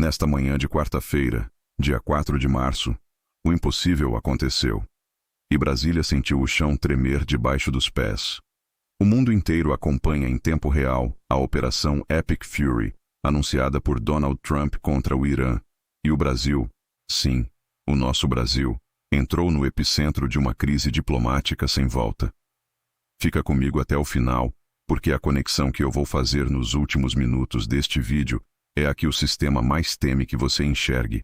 Nesta manhã de quarta-feira, dia 4 de março, o impossível aconteceu. E Brasília sentiu o chão tremer debaixo dos pés. O mundo inteiro acompanha em tempo real a Operação Epic Fury, anunciada por Donald Trump contra o Irã. E o Brasil, sim, o nosso Brasil, entrou no epicentro de uma crise diplomática sem volta. Fica comigo até o final, porque a conexão que eu vou fazer nos últimos minutos deste vídeo é a que o sistema mais teme que você enxergue.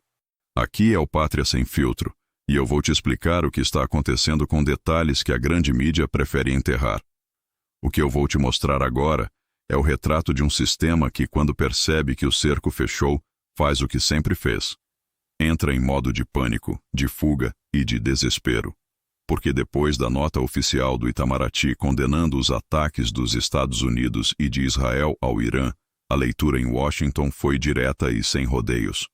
Aqui é o Pátria Sem Filtro, e eu vou te explicar o que está acontecendo com detalhes que a grande mídia prefere enterrar. O que eu vou te mostrar agora é o retrato de um sistema que, quando percebe que o cerco fechou, faz o que sempre fez. Entra em modo de pânico, de fuga e de desespero. Porque depois da nota oficial do Itamaraty condenando os ataques dos Estados Unidos e de Israel ao Irã, a leitura em Washington foi direta e sem rodeios.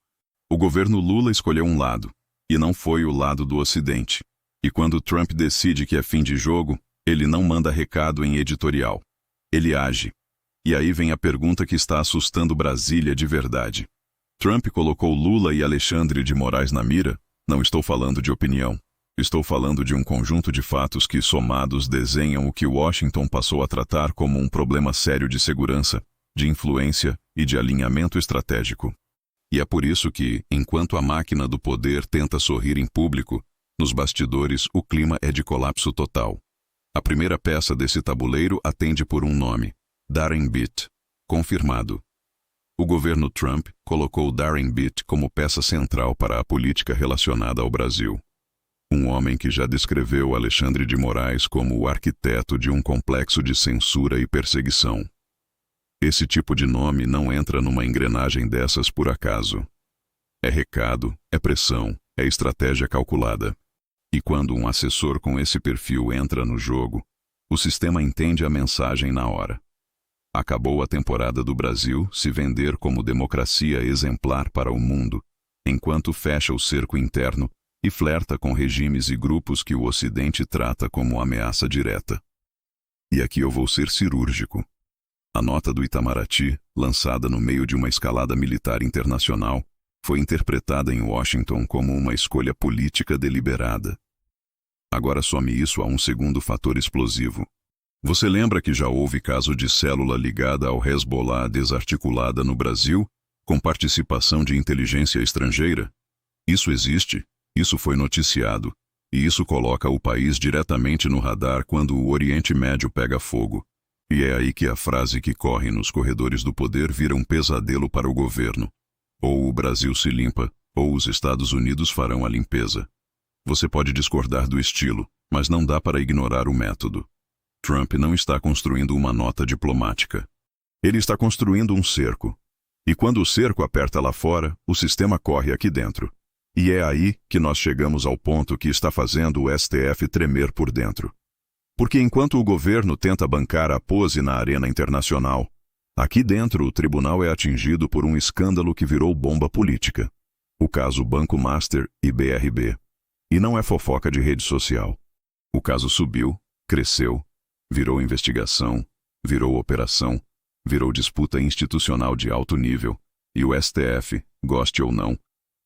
O governo Lula escolheu um lado, e não foi o lado do Ocidente. E quando Trump decide que é fim de jogo, ele não manda recado em editorial. Ele age. E aí vem a pergunta que está assustando Brasília de verdade. Trump colocou Lula e Alexandre de Moraes na mira? Não estou falando de opinião. Estou falando de um conjunto de fatos que, somados, desenham o que Washington passou a tratar como um problema sério de segurança, de influência e de alinhamento estratégico. E é por isso que, enquanto a máquina do poder tenta sorrir em público, nos bastidores o clima é de colapso total. A primeira peça desse tabuleiro atende por um nome: Darren Bitt. Confirmado. O governo Trump colocou Darren Bitt como peça central para a política relacionada ao Brasil. Um homem que já descreveu Alexandre de Moraes como o arquiteto de um complexo de censura e perseguição. Esse tipo de nome não entra numa engrenagem dessas por acaso. É recado, é pressão, é estratégia calculada. E quando um assessor com esse perfil entra no jogo, o sistema entende a mensagem na hora. Acabou a temporada do Brasil se vender como democracia exemplar para o mundo, enquanto fecha o cerco interno e flerta com regimes e grupos que o Ocidente trata como ameaça direta. E aqui eu vou ser cirúrgico. A nota do Itamaraty, lançada no meio de uma escalada militar internacional, foi interpretada em Washington como uma escolha política deliberada. Agora some isso a um segundo fator explosivo. Você lembra que já houve caso de célula ligada ao Hezbollah desarticulada no Brasil, com participação de inteligência estrangeira? Isso existe, isso foi noticiado, e isso coloca o país diretamente no radar quando o Oriente Médio pega fogo. E é aí que a frase que corre nos corredores do poder vira um pesadelo para o governo. Ou o Brasil se limpa, ou os Estados Unidos farão a limpeza. Você pode discordar do estilo, mas não dá para ignorar o método. Trump não está construindo uma nota diplomática. Ele está construindo um cerco. E quando o cerco aperta lá fora, o sistema corre aqui dentro. E é aí que nós chegamos ao ponto que está fazendo o STF tremer por dentro. Porque enquanto o governo tenta bancar a pose na arena internacional, aqui dentro o tribunal é atingido por um escândalo que virou bomba política. O caso Banco Master e BRB. E não é fofoca de rede social. O caso subiu, cresceu, virou investigação, virou operação, virou disputa institucional de alto nível, e o STF, goste ou não,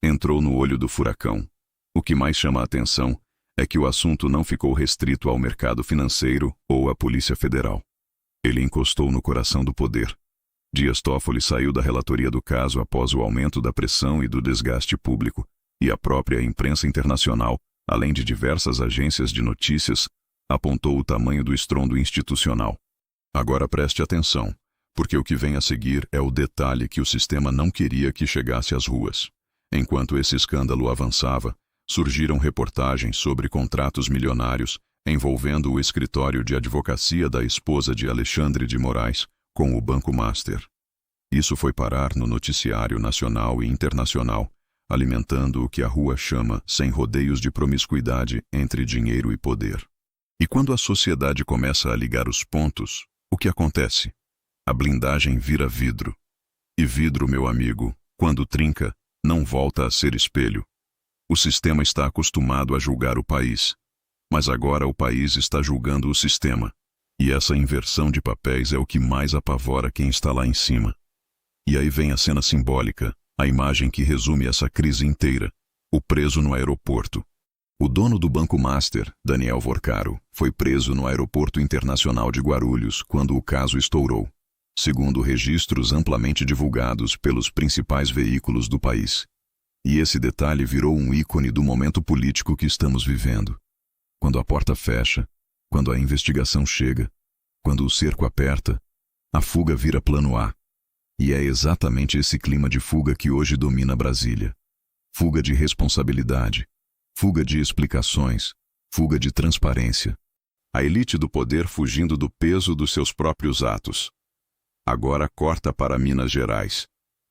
entrou no olho do furacão. O que mais chama a atenção é que o assunto não ficou restrito ao mercado financeiro ou à Polícia Federal. Ele encostou no coração do poder. Dias Toffoli saiu da relatoria do caso após o aumento da pressão e do desgaste público, e a própria imprensa internacional, além de diversas agências de notícias, apontou o tamanho do estrondo institucional. Agora preste atenção, porque o que vem a seguir é o detalhe que o sistema não queria que chegasse às ruas. Enquanto esse escândalo avançava, surgiram reportagens sobre contratos milionários envolvendo o escritório de advocacia da esposa de Alexandre de Moraes com o Banco Master. Isso foi parar no noticiário nacional e internacional, alimentando o que a rua chama sem rodeios de promiscuidade entre dinheiro e poder. E quando a sociedade começa a ligar os pontos, o que acontece? A blindagem vira vidro. E vidro, meu amigo, quando trinca, não volta a ser espelho. O sistema está acostumado a julgar o país, mas agora o país está julgando o sistema. E essa inversão de papéis é o que mais apavora quem está lá em cima. E aí vem a cena simbólica, A imagem que resume essa crise inteira. O preso no aeroporto. O dono do Banco Master, Daniel Vorcaro, foi preso no Aeroporto Internacional de Guarulhos quando o caso estourou, segundo registros amplamente divulgados pelos principais veículos do país. E esse detalhe virou um ícone do momento político que estamos vivendo. Quando a porta fecha, quando a investigação chega, quando o cerco aperta, a fuga vira plano A. E é exatamente esse clima de fuga que hoje domina Brasília. Fuga de responsabilidade, fuga de explicações, fuga de transparência. A elite do poder fugindo do peso dos seus próprios atos. Agora corta para Minas Gerais.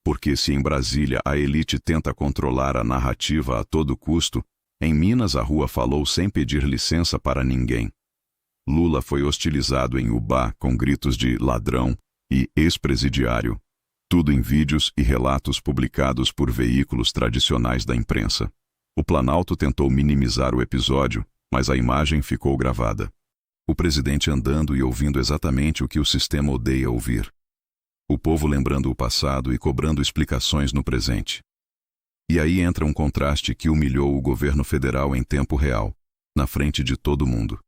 Porque se em Brasília a elite tenta controlar a narrativa a todo custo, em Minas a rua falou sem pedir licença para ninguém. Lula foi hostilizado em Ubá com gritos de ladrão e ex-presidiário. Tudo em vídeos e relatos publicados por veículos tradicionais da imprensa. O Planalto tentou minimizar o episódio, mas a imagem ficou gravada. O presidente andando e ouvindo exatamente o que o sistema odeia ouvir. O povo lembrando o passado e cobrando explicações no presente. E aí entra um contraste que humilhou o governo federal em tempo real, na frente de todo mundo.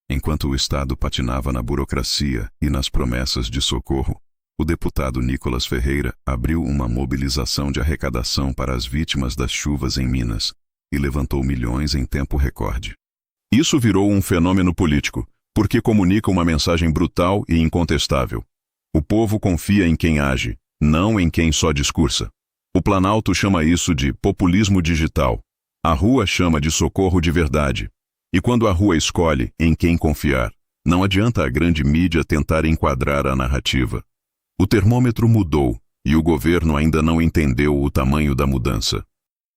Enquanto o Estado patinava na burocracia e nas promessas de socorro, o deputado Nicolas Ferreira abriu uma mobilização de arrecadação para as vítimas das chuvas em Minas e levantou milhões em tempo recorde. Isso virou um fenômeno político, porque comunica uma mensagem brutal e incontestável. O povo confia em quem age, não em quem só discursa. O Planalto chama isso de populismo digital. A rua chama de socorro de verdade. E quando a rua escolhe em quem confiar, não adianta a grande mídia tentar enquadrar a narrativa. O termômetro mudou e o governo ainda não entendeu o tamanho da mudança.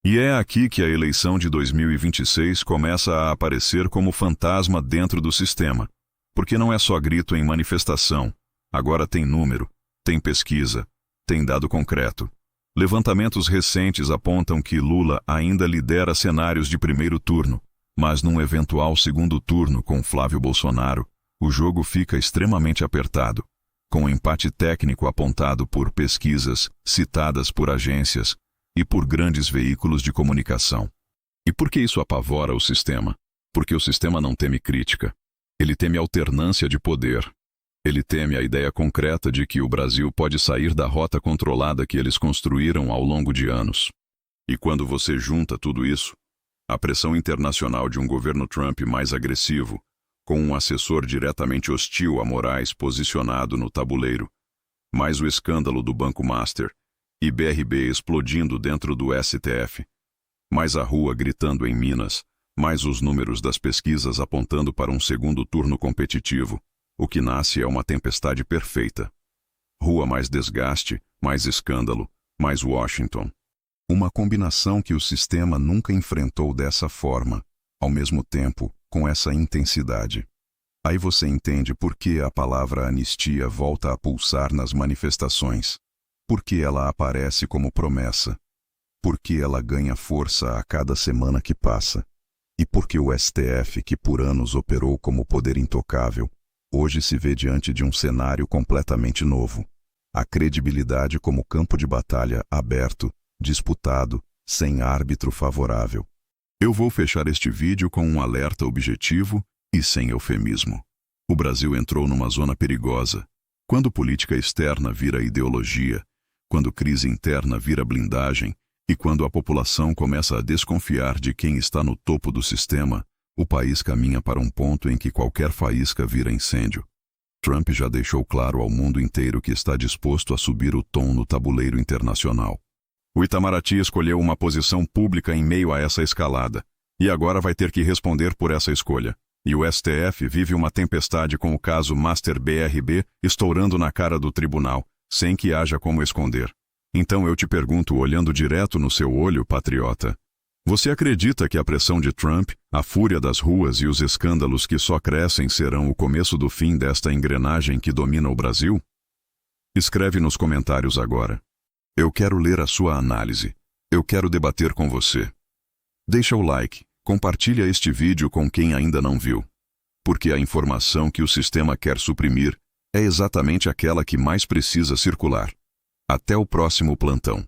E é aqui que a eleição de 2026 começa a aparecer como fantasma dentro do sistema. Porque não é só grito em manifestação. Agora tem número, tem pesquisa, tem dado concreto. Levantamentos recentes apontam que Lula ainda lidera cenários de primeiro turno, mas num eventual segundo turno com Flávio Bolsonaro, o jogo fica extremamente apertado, com empate técnico apontado por pesquisas citadas por agências e por grandes veículos de comunicação. E por que isso apavora o sistema? Porque o sistema não teme crítica. Ele teme alternância de poder. Ele teme a ideia concreta de que o Brasil pode sair da rota controlada que eles construíram ao longo de anos. E quando você junta tudo isso, a pressão internacional de um governo Trump mais agressivo, com um assessor diretamente hostil a Moraes posicionado no tabuleiro, mais o escândalo do Banco Master e BRB explodindo dentro do STF, mais a rua gritando em Minas, mais os números das pesquisas apontando para um segundo turno competitivo, o que nasce é uma tempestade perfeita. Rua mais desgaste, mais escândalo, mais Washington. Uma combinação que o sistema nunca enfrentou dessa forma, ao mesmo tempo, com essa intensidade. Aí você entende por que a palavra anistia volta a pulsar nas manifestações, por que ela aparece como promessa, por que ela ganha força a cada semana que passa, e por que o STF, que por anos operou como poder intocável, hoje se vê diante de um cenário completamente novo. A credibilidade como campo de batalha aberto, disputado, sem árbitro favorável. Eu vou fechar este vídeo com um alerta objetivo e sem eufemismo. O Brasil entrou numa zona perigosa. Quando política externa vira ideologia, quando crise interna vira blindagem e quando a população começa a desconfiar de quem está no topo do sistema, o país caminha para um ponto em que qualquer faísca vira incêndio. Trump já deixou claro ao mundo inteiro que está disposto a subir o tom no tabuleiro internacional. O Itamaraty escolheu uma posição pública em meio a essa escalada, e agora vai ter que responder por essa escolha. E o STF vive uma tempestade com o caso Master BRB estourando na cara do tribunal, sem que haja como esconder. Então eu te pergunto, olhando direto no seu olho, patriota, você acredita que a pressão de Trump, a fúria das ruas e os escândalos que só crescem serão o começo do fim desta engrenagem que domina o Brasil? Escreve nos comentários agora. Eu quero ler a sua análise. Eu quero debater com você. Deixa o like, compartilha este vídeo com quem ainda não viu. Porque a informação que o sistema quer suprimir é exatamente aquela que mais precisa circular. Até o próximo plantão.